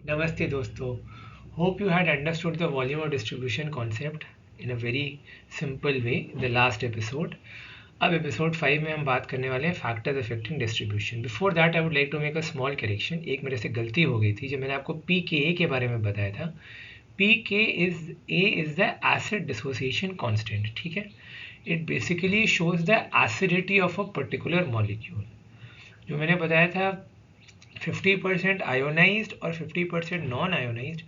Namaste दोस्तों. Hope you had understood the volume of distribution concept in a very simple way in the last episode. अब episode 5 में हम बात करने वाले हैं factors affecting distribution. Before that I would like to make a small correction. एक मेरे से गलती हो गई थी जब मैंने आपको पी के ए के बारे में बताया था. पी के is the acid dissociation constant. ठीक है. It basically shows the acidity of a particular molecule. जो मैंने बताया था 50% आयोनाइज्ड और 50% नॉन आयोनाइज्ड,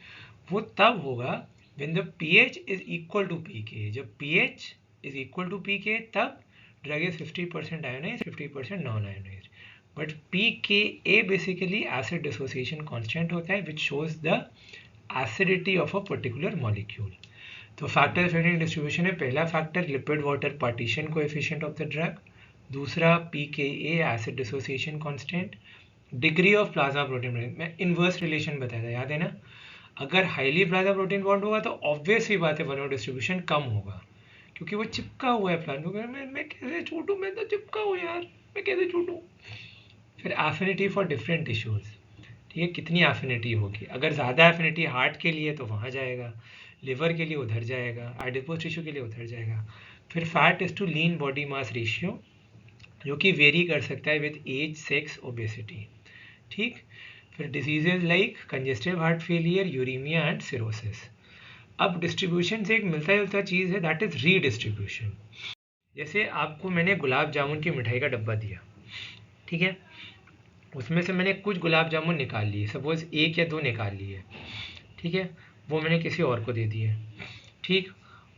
वो तब होगा when the pH is equal to pK. जब pH is equal to pK तब drug is 50% ionized 50% non ionized. But pK basically acid dissociation constant होता है which shows the acidity of a particular molecule. तो factor affecting distribution है. पहला factor lipid water partition coefficient of the drug. दूसरा pK acid dissociation constant. Degree of plasma protein. मैं inverse relation बताया था, याद है ना. अगर हाईली प्लाज्मा प्रोटीन बॉन्ड होगा तो ऑब्वियस ही बात है वॉल्यूम डिस्ट्रीब्यूशन कम होगा, क्योंकि वो चिपका हुआ है प्लाज्मा. मैं कैसे छूटूं, मैं तो चिपका हूँ यार, मैं कैसे छूटूं. फिर एफिनिटी फॉर डिफरेंट टिश्यूज. ठीक है, कितनी एफिनिटी होगी. अगर ज़्यादा एफिनिटी हार्ट के लिए तो वहाँ जाएगा, लिवर के लिए उधर जाएगा, एडिपोज टिश्यू के लिए उधर जाएगा. फिर fat is to lean body mass ratio, जो कि वेरी कर सकता है विद एज, सेक्स, ओबेसिटी. ठीक. फिर diseases like congestive heart failure, uraemia and cirrhosis. अब डिस्ट्रीब्यूशन से एक मिलता जुलता चीज़ है, दैट इज रीडिस्ट्रीब्यूशन. जैसे आपको मैंने गुलाब जामुन की मिठाई का डब्बा दिया, ठीक है. उसमें से मैंने कुछ गुलाब जामुन निकाल लिए, सपोज एक या दो निकाल लिए, ठीक है. वो मैंने किसी और को दे दिए, ठीक.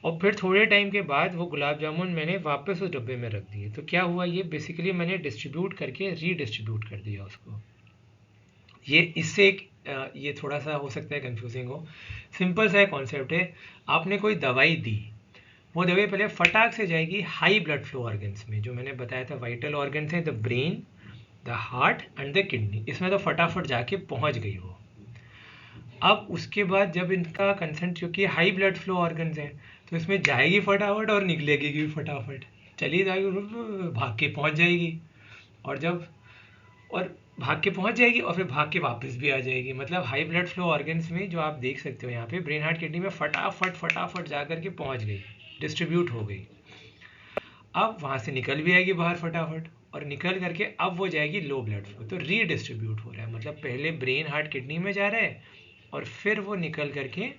और फिर थोड़े टाइम के बाद वो गुलाब जामुन मैंने वापस उस डब्बे में रख दिए. तो क्या हुआ, ये बेसिकली मैंने डिस्ट्रीब्यूट करके रीडिस्ट्रीब्यूट कर दिया उसको. ये इससे एक ये थोड़ा सा हो सकता है कंफ्यूजिंग हो. सिंपल सा कॉन्सेप्ट है. आपने कोई दवाई दी, वो दवाई पहले फटाक से जाएगी हाई ब्लड फ्लो ऑर्गन्स में. जो मैंने बताया था वाइटल ऑर्गन्स हैं, the brain, the heart and the kidney. इसमें तो फटाफट जाके पहुंच गई वो. अब उसके बाद जब इनका कंसेंट, क्योंकि हाई ब्लड फ्लो ऑर्गन्स हैं, तो इसमें जाएगी फटाफट और निकलेगी भी फटाफट. चली जाएगी, भाग के पहुंच जाएगी. और जब और भाग के पहुंच जाएगी और फिर भाग के वापस भी आ जाएगी. मतलब हाई ब्लड फ्लो ऑर्गन्स में जो आप देख सकते हो यहाँ पे ब्रेन, हार्ट, किडनी में फटाफट फटाफट जा करके पहुंच गई, डिस्ट्रीब्यूट हो गई. अब वहाँ से निकल भी आएगी बाहर फटाफट, और निकल करके अब वो जाएगी लो ब्लड फ्लो. तो रीडिस्ट्रीब्यूट हो रहा है, मतलब पहले ब्रेन, हार्ट, किडनी में जा रहा है और फिर वो निकल करके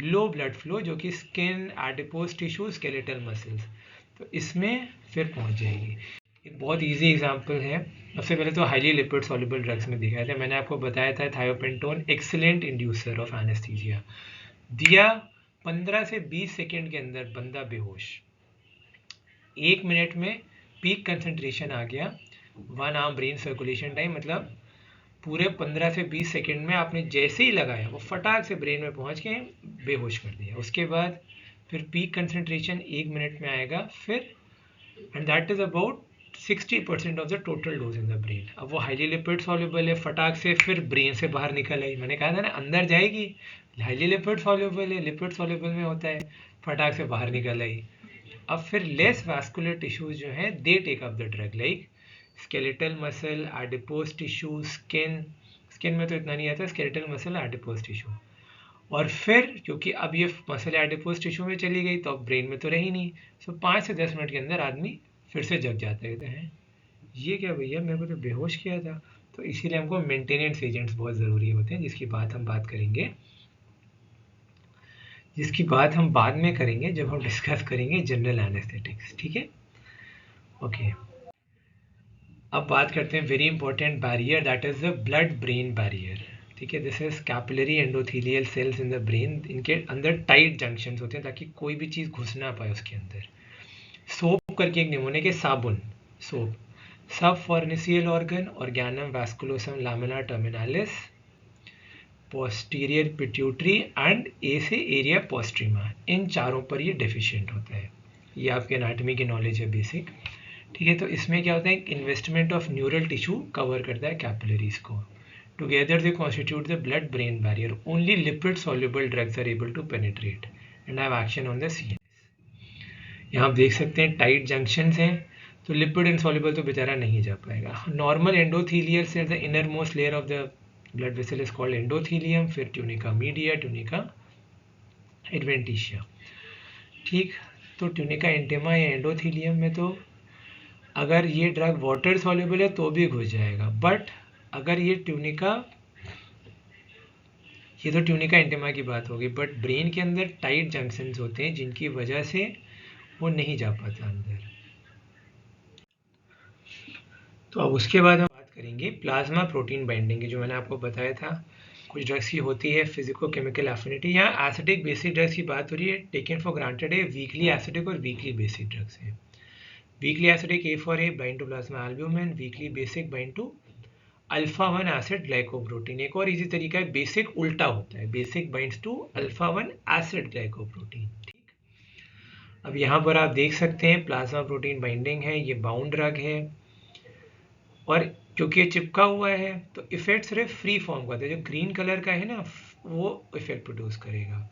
लो ब्लड फ्लो, जो कि skin, adipose tissue, skeletal muscles, तो इसमें फिर पहुंच जाएगी. एक बहुत इजी एग्जांपल है. सबसे पहले तो हाईली लिपिड सॉल्युबल ड्रग्स में दिखाया था. मैंने आपको बताया था thiopentone excellent inducer of anaesthesia. दिया, 15 से 20 सेकेंड के अंदर बंदा बेहोश. 1 मिनट में पीक कंसंट्रेशन आ गया. 1 आवर ब्रेन सर्कुलेशन टाइम, मतलब पूरे 15 से 20 सेकेंड में आपने जैसे ही लगाया वो फटाक से ब्रेन में पहुंच के बेहोश कर दिया. उसके बाद फिर पीक कंसंट्रेशन 1 मिनट में आएगा फिर, and that is about 60% of the total dose in the brain. अब वो हाईली लिपिड सॉल्युबल है, फटाक से फिर ब्रेन से बाहर निकल आई. मैंने कहा था ना अंदर जाएगी, हाईली लिपिड सॉल्युबल है, लिपिड सॉल्युबल में होता है, फटाक से बाहर निकल आई. अब फिर लेस वास्कुलर टिश्यूज जो हैं they take up the drug, like skeletal muscle, adipose tissue, skin. Skin में तो इतना नहीं आता, स्केलेटल मसल, एडिपोज टिश्यू. और फिर क्योंकि अब ये मसल एडिपोज टिश्यू में चली गई तो अब ब्रेन में तो रही नहीं. सो 5 से 10 मिनट के अंदर आदमी फिर से जग जाते हैं. ये क्या भैया, मेरे को तो बेहोश किया था. तो इसीलिए हमको मेंटेनेंस एजेंट्स बहुत ज़रूरी होते हैं, जिसकी बात हम बाद में करेंगे जब हम डिस्कस करेंगे जनरल एनेस्थेटिक्स. ठीक है, ओके. अब बात करते हैं very important barrier, that is the blood brain barrier. ठीक है, this is capillary endothelial cells in the brain. इनके अंदर टाइट जंक्शंस होते हैं ताकि कोई भी चीज़ घुस ना पाए उसके अंदर. सोप करके एक निमोनिक है, साबुन, soap. Subfornical organ, organum vasculosum lamina terminalis, posterior pituitary and ए से एरिया पोस्ट्रीमा. इन चारों पर ये डेफिशिएंट होता है. ये आपके एनाटॉमी की नॉलेज है बेसिक. ठीक है, तो इसमें क्या होता है, investment of neural tissue cover करता है कैपिलरीज को. Together they constitute the blood brain barrier. Only lipid soluble drugs are able to penetrate and have action on the CNS. यहाँ आप देख सकते हैं टाइट जंक्शंस हैं, तो लिपिड इनसॉल्युबल तो बेचारा नहीं जा पाएगा. Normal endothelial cell, the inner most layer of the blood vessel is called endothelium, फिर ट्यूनिका मीडिया, ट्यूनिका एडवेंटिशिया। ठीक, तो ट्यूनिका इंटिमा या एंडोथीलियम में तो अगर ये ड्रग वाटर सॉल्युबल है तो भी घुस जाएगा, बट अगर ये तो ट्यूनिका इंटिमा की बात होगी, बट ब्रेन के अंदर टाइट जंक्शंस होते हैं जिनकी वजह से वो नहीं जा पाता अंदर। तो अब उसके बाद हम बात करेंगे प्लाज्मा प्रोटीन बाइंडिंग की, जो मैंने आपको बताया था कुछ ड्रग्स की होती है फिजिको केमिकल एफिनिटी। यहाँ एसिडिक बेसिक ड्रग्स की बात हो रही है, टेकन फॉर ग्रांटेड है वीकली एसिडिक और वीकली बेसिक ड्रग्स है। Weakly acidic A4A bind to plasma albumin, weakly basic bind to alpha 1 acid glycoprotein. एक और इजी तरीका है, बेसिक उल्टा होता है, basic binds to alpha 1 acid glycoprotein. ठीक, अब यहाँ पर आप देख सकते हैं प्लाज्मा प्रोटीन बाइंडिंग है, ये बाउंड ड्रग है और क्योंकि ये चिपका हुआ है तो इफेक्ट सिर्फ फ्री फॉर्म का है, जो ग्रीन कलर का है ना वो इफेक्ट प्रोड्यूस करेगा।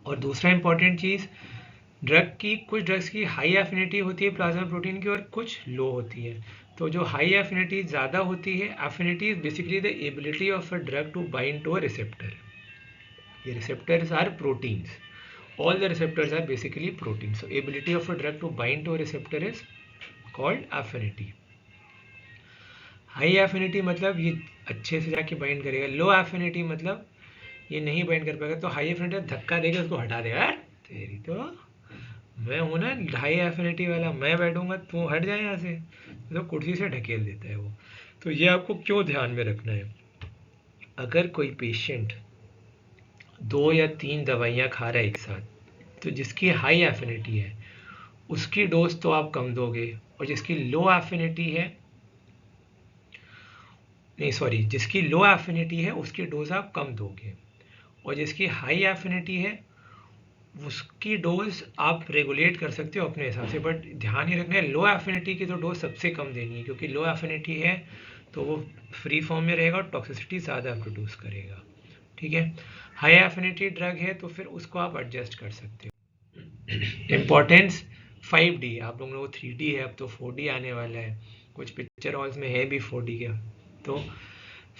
और दूसरा इंपॉर्टेंट चीज, कुछ ड्रग्स की हाई एफिनिटी होती है प्लाज्मा प्रोटीन की और कुछ लो होती है। तो जो हाई एफिनिटी ज़्यादा होती है, affinity is basically the ability of a drug to bind to a receptor. ये receptors are proteins, all the receptors are basically protein, so ability of a drug to bind to a receptor is called affinity. High affinity मतलब ये अच्छे से जाके bind करेगा, लो affinity मतलब ये नहीं बाइंड कर पाएगा, तो हाई एफिनिटी धक्का देगा उसको हटा देगा, तेरी तो मैं हूँ ना हाई एफिनिटी वाला, मैं बैठूंगा तू हट जाए यहाँ से, तो कुर्सी से ढकेल देता है वो। तो ये आपको क्यों ध्यान में रखना है, अगर कोई पेशेंट 2 या 3 दवाइयाँ खा रहा है एक साथ, तो जिसकी हाई एफिनिटी है उसकी डोज तो आप कम दोगे, और जिसकी लो एफिनिटी है जिसकी लो एफिनिटी है उसकी डोज आप कम दोगे, और जिसकी हाई एफिनिटी है उसकी डोज आप रेगुलेट कर सकते हो अपने हिसाब से, बट ध्यान ये रखना है लो एफिनिटी की तो डोज सबसे कम देनी है, क्योंकि लो एफिनिटी है तो वो फ्री फॉर्म में रहेगा और टॉक्सिसिटी ज़्यादा प्रोड्यूस करेगा। ठीक है, हाई एफिनिटी ड्रग है तो फिर उसको आप एडजस्ट कर सकते हो। इम्पोर्टेंस 5D, आप लोगों को 3D है, अब तो 4D आने वाला है, कुछ पिक्चर हॉल्स में है भी 4D का। तो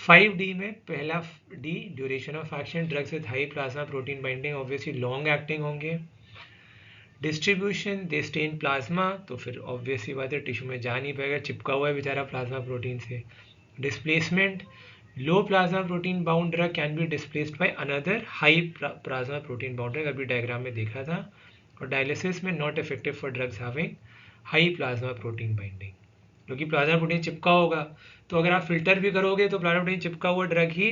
5D में पहला D duration of action, drugs with high plasma protein binding obviously long acting होंगे। Distribution they stay in plasma, तो फिर ऑब्वियसली बात है टिश्यू में जा नहीं पाएगा, चिपका हुआ है बेचारा प्लाज्मा प्रोटीन से। Displacement, low plasma protein bound drug can be displaced by another high plasma protein bound drug, अभी डायग्राम में देखा था। और डायलिसिस में not effective for drugs having high plasma protein binding, क्योंकि प्लाज्मा प्रोटीन चिपका होगा, तो अगर आप फिल्टर भी करोगे तो प्लाज्मा प्रोटीन चिपका हुआ ड्रग ही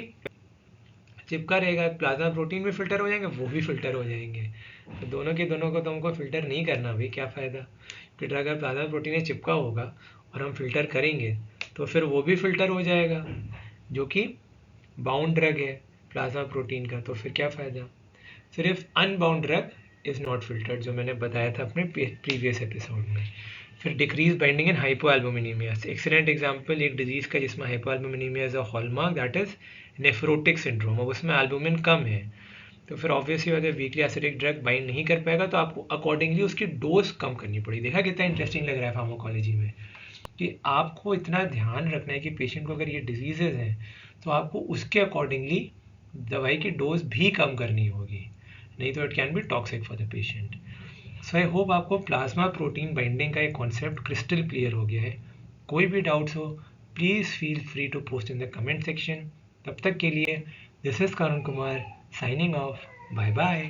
चिपका रहेगा, प्लाज्मा प्रोटीन भी फिल्टर हो जाएंगे, वो भी फिल्टर हो जाएंगे, तो दोनों के दोनों को तुमको फिल्टर नहीं करना भाई, क्या फ़ायदा। फिर अगर प्लाज्मा प्रोटीन चिपका होगा और हम फिल्टर करेंगे तो फिर वो भी फिल्टर हो जाएगा, जो कि बाउंड ड्रग है प्लाज्मा प्रोटीन का, तो फिर क्या फ़ायदा। सिर्फ unbound drug is not filtered, जो मैंने बताया था अपने प्रीवियस एपिसोड में। फिर decrease binding in hypoalbuminemia, excellent example एक डिजीज़ का जिसमें hypoalbuminemia is a hallmark, that is nephrotic syndrome, अब उसमें एल्बुमिन कम है, तो फिर ऑब्वियसली अगर वीकली एसिडिक ड्रग बाइंड नहीं कर पाएगा तो आपको अकॉर्डिंगली उसकी डोज कम करनी पड़ेगी। देखा कितना इंटरेस्टिंग लग रहा है फार्माकोलॉजी में, कि आपको इतना ध्यान रखना है कि पेशेंट को अगर ये डिजीजेज हैं तो आपको उसके अकॉर्डिंगली दवाई की डोज भी कम करनी होगी, नहीं तो it can be toxic for the patient. So I hope आपको प्लाज्मा प्रोटीन बाइंडिंग का एक कॉन्सेप्ट क्रिस्टल क्लियर हो गया है। कोई भी डाउट्स हो please feel free to post in the comment section. तब तक के लिए this is Karun Kumar signing off, bye bye.